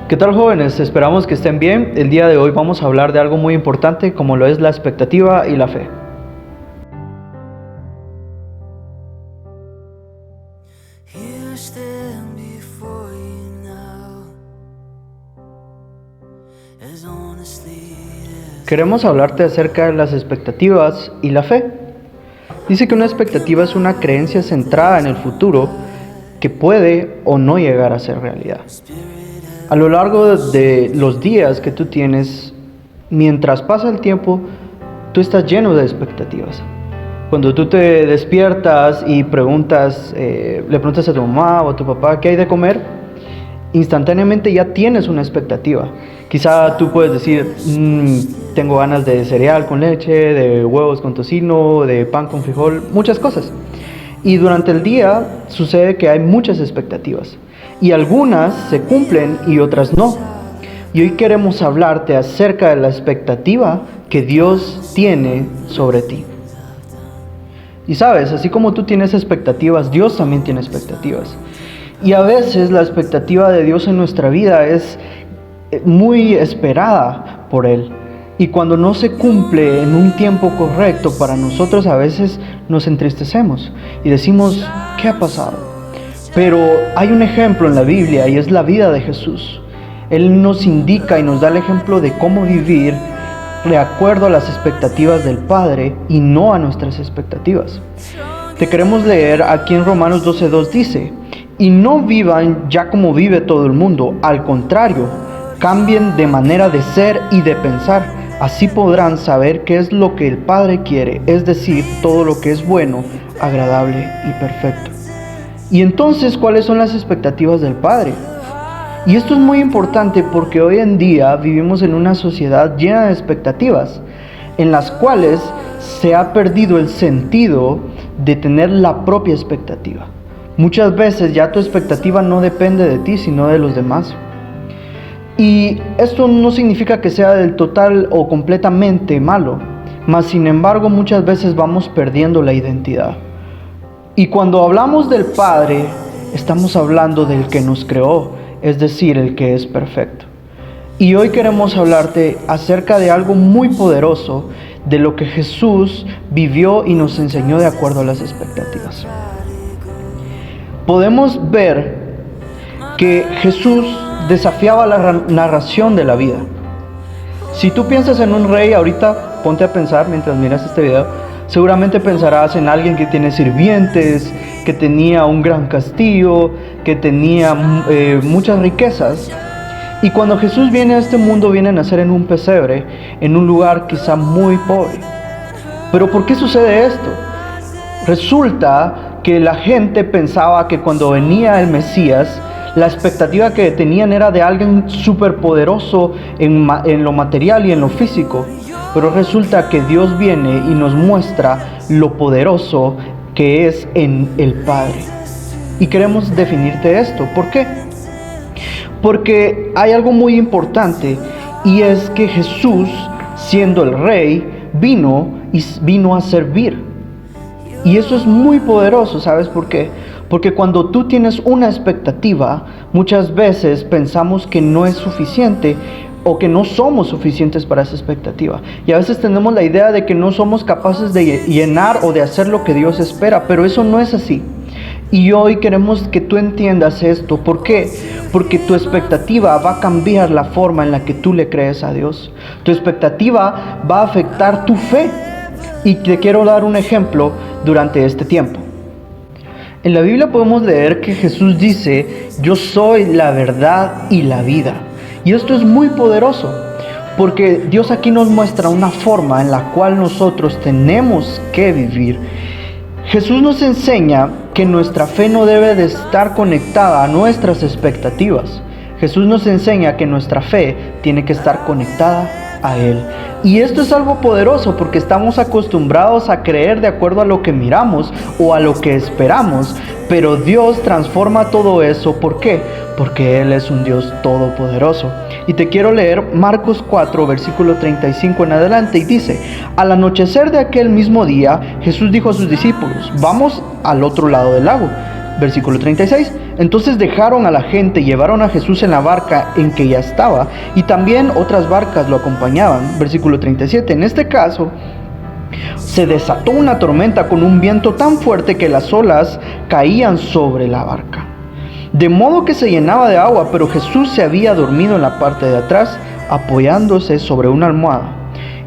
¿Qué tal, jóvenes? Esperamos que estén bien. El día de hoy vamos a hablar de algo muy importante como lo es la expectativa y la fe. Queremos hablarte acerca de las expectativas y la fe. Dice que una expectativa es una creencia centrada en el futuro que puede o no llegar a ser realidad. A lo largo de los días que tú tienes, mientras pasa el tiempo, tú estás lleno de expectativas. Cuando tú te despiertas y le preguntas a tu mamá o a tu papá qué hay de comer, instantáneamente ya tienes una expectativa. Quizá tú puedes decir, tengo ganas de cereal con leche, de huevos con tocino, de pan con frijol, muchas cosas. Y durante el día sucede que hay muchas expectativas. Y algunas se cumplen y otras no. Y hoy queremos hablarte acerca de la expectativa que Dios tiene sobre ti. Y sabes, así como tú tienes expectativas, Dios también tiene expectativas. Y a veces la expectativa de Dios en nuestra vida es muy esperada por Él. Y cuando no se cumple en un tiempo correcto para nosotros, a veces nos entristecemos y decimos, ¿qué ha pasado? Pero hay un ejemplo en la Biblia y es la vida de Jesús. Él nos indica y nos da el ejemplo de cómo vivir de acuerdo a las expectativas del Padre y no a nuestras expectativas. Te queremos leer aquí en Romanos 12:2 dice, y no vivan ya como vive todo el mundo, al contrario, cambien de manera de ser y de pensar. Así podrán saber qué es lo que el Padre quiere, es decir, todo lo que es bueno, agradable y perfecto. Y entonces, ¿cuáles son las expectativas del Padre? Y esto es muy importante porque hoy en día vivimos en una sociedad llena de expectativas, en las cuales se ha perdido el sentido de tener la propia expectativa. Muchas veces ya tu expectativa no depende de ti, sino de los demás. Y esto no significa que sea del total o completamente malo, mas sin embargo muchas veces vamos perdiendo la identidad. Y cuando hablamos del Padre, estamos hablando del que nos creó, es decir, el que es perfecto. Y hoy queremos hablarte acerca de algo muy poderoso, de lo que Jesús vivió y nos enseñó de acuerdo a las expectativas. Podemos ver que Jesús desafiaba la narración de la vida. Si tú piensas en un rey, ahorita ponte a pensar mientras miras este video, seguramente pensarás en alguien que tiene sirvientes, que tenía un gran castillo, que tenía muchas riquezas. Y cuando Jesús viene a este mundo, viene a nacer en un pesebre, en un lugar quizá muy pobre. ¿Pero por qué sucede esto? Resulta que la gente pensaba que cuando venía el Mesías, la expectativa que tenían era de alguien superpoderoso en lo material y en lo físico. Pero resulta que Dios viene y nos muestra lo poderoso que es en el Padre. Y queremos definirte esto. ¿Por qué? Porque hay algo muy importante, y es que Jesús, siendo el Rey, vino a servir. Y eso es muy poderoso, ¿sabes por qué? Porque cuando tú tienes una expectativa, muchas veces pensamos que no es suficiente o que no somos suficientes para esa expectativa. Y a veces tenemos la idea de que no somos capaces de llenar o de hacer lo que Dios espera, pero eso no es así. Y hoy queremos que tú entiendas esto. ¿Por qué? Porque tu expectativa va a cambiar la forma en la que tú le crees a Dios. Tu expectativa va a afectar tu fe. Y te quiero dar un ejemplo durante este tiempo. En la Biblia podemos leer que Jesús dice, yo soy la verdad y la vida. Y esto es muy poderoso, porque Dios aquí nos muestra una forma en la cual nosotros tenemos que vivir. Jesús nos enseña que nuestra fe no debe de estar conectada a nuestras expectativas. Jesús nos enseña que nuestra fe tiene que estar conectada a Él. Y esto es algo poderoso porque estamos acostumbrados a creer de acuerdo a lo que miramos o a lo que esperamos, pero Dios transforma todo eso. ¿Por qué? Porque Él es un Dios todopoderoso. Y te quiero leer Marcos 4, versículo 35 en adelante, y dice, al anochecer de aquel mismo día, Jesús dijo a sus discípulos, vamos al otro lado del lago. Versículo 36. Entonces dejaron a la gente, llevaron a Jesús en la barca en que ya estaba, y también otras barcas lo acompañaban. Versículo 37. En este caso, se desató una tormenta con un viento tan fuerte que las olas caían sobre la barca, de modo que se llenaba de agua, pero Jesús se había dormido en la parte de atrás, apoyándose sobre una almohada.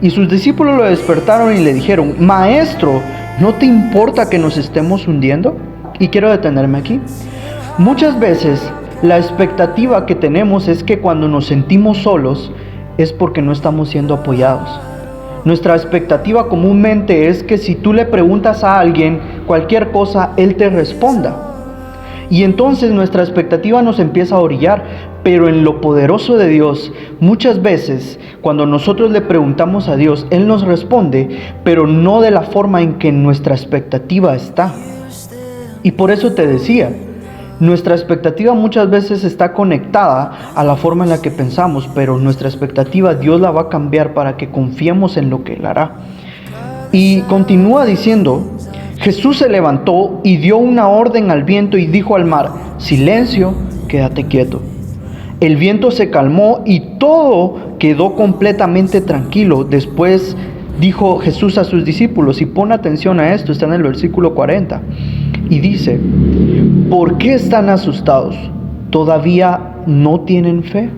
Y sus discípulos lo despertaron y le dijeron: Maestro, ¿no te importa que nos estemos hundiendo? Y quiero detenerme aquí. Muchas veces la expectativa que tenemos es que cuando nos sentimos solos es porque no estamos siendo apoyados. Nuestra expectativa comúnmente es que si tú le preguntas a alguien cualquier cosa, él te responda. Y entonces nuestra expectativa nos empieza a orillar, pero en lo poderoso de Dios, muchas veces cuando nosotros le preguntamos a Dios, Él nos responde, pero no de la forma en que nuestra expectativa está. Y por eso te decía, nuestra expectativa muchas veces está conectada a la forma en la que pensamos, pero nuestra expectativa Dios la va a cambiar para que confiemos en lo que Él hará. Y continúa diciendo: Jesús se levantó y dio una orden al viento y dijo al mar: silencio, quédate quieto. El viento se calmó y todo quedó completamente tranquilo. Después dijo Jesús a sus discípulos, y pon atención a esto, está en el versículo 40, y dice: ¿por qué están asustados? ¿Todavía no tienen fe?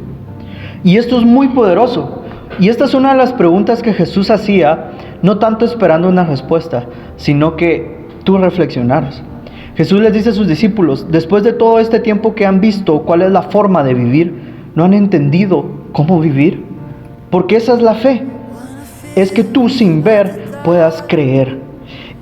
Y esto es muy poderoso. Y esta es una de las preguntas que Jesús hacía, no tanto esperando una respuesta, sino que tú reflexionaras. Jesús les dice a sus discípulos: después de todo este tiempo que han visto cuál es la forma de vivir, ¿no han entendido cómo vivir? Porque esa es la fe. Es que tú sin ver puedas creer.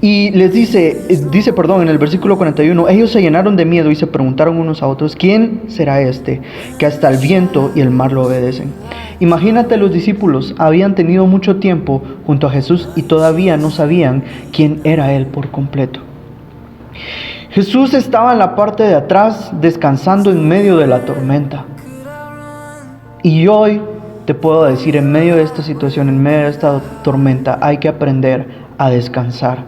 Y les dice en el versículo 41, ellos se llenaron de miedo y se preguntaron unos a otros: ¿quién será este que hasta el viento y el mar lo obedecen? Imagínate, los discípulos habían tenido mucho tiempo junto a Jesús y todavía no sabían quién era Él por completo. Jesús estaba en la parte de atrás descansando en medio de la tormenta. Y hoy te puedo decir, en medio de esta situación, en medio de esta tormenta, hay que aprender a descansar.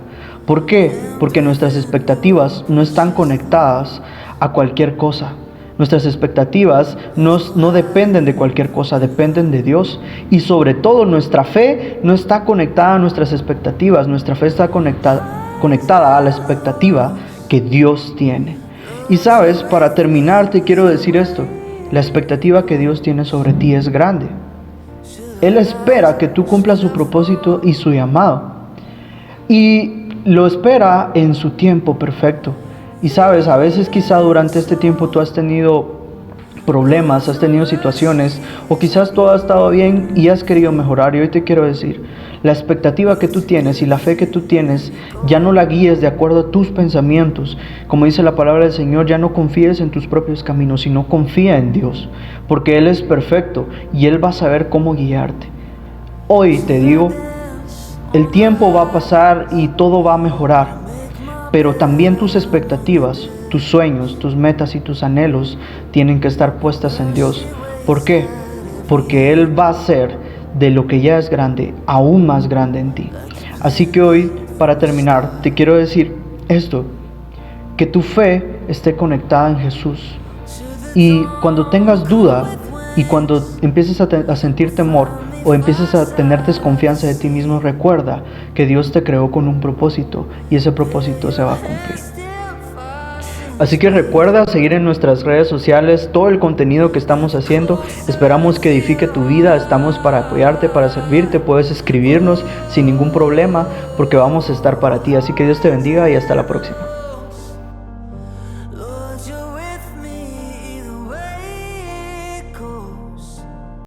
¿Por qué? Porque nuestras expectativas no están conectadas a cualquier cosa. Nuestras expectativas no dependen de cualquier cosa, dependen de Dios. Y sobre todo nuestra fe no está conectada a nuestras expectativas. Nuestra fe está conectada a la expectativa que Dios tiene. Y sabes, para terminar te quiero decir esto: la expectativa que Dios tiene sobre ti es grande. Él espera que tú cumplas su propósito y su llamado. Y lo espera en su tiempo perfecto. Y sabes, a veces quizá durante este tiempo tú has tenido problemas, has tenido situaciones, o quizás todo ha estado bien y has querido mejorar. Y hoy te quiero decir, la expectativa que tú tienes y la fe que tú tienes, ya no la guíes de acuerdo a tus pensamientos. Como dice la palabra del Señor, ya no confíes en tus propios caminos, sino confía en Dios, porque Él es perfecto y Él va a saber cómo guiarte. Hoy te digo, el tiempo va a pasar y todo va a mejorar, pero también tus expectativas, tus sueños, tus metas y tus anhelos tienen que estar puestas en Dios. ¿Por qué? Porque Él va a hacer de lo que ya es grande, aún más grande en ti. Así que hoy, para terminar, te quiero decir esto: que tu fe esté conectada en Jesús. Y cuando tengas duda y cuando empieces a sentir temor o empieces a tener desconfianza de ti mismo, recuerda que Dios te creó con un propósito y ese propósito se va a cumplir. Así que recuerda seguir en nuestras redes sociales todo el contenido que estamos haciendo. Esperamos que edifique tu vida. Estamos para apoyarte, para servirte. Puedes escribirnos sin ningún problema porque vamos a estar para ti. Así que Dios te bendiga y hasta la próxima.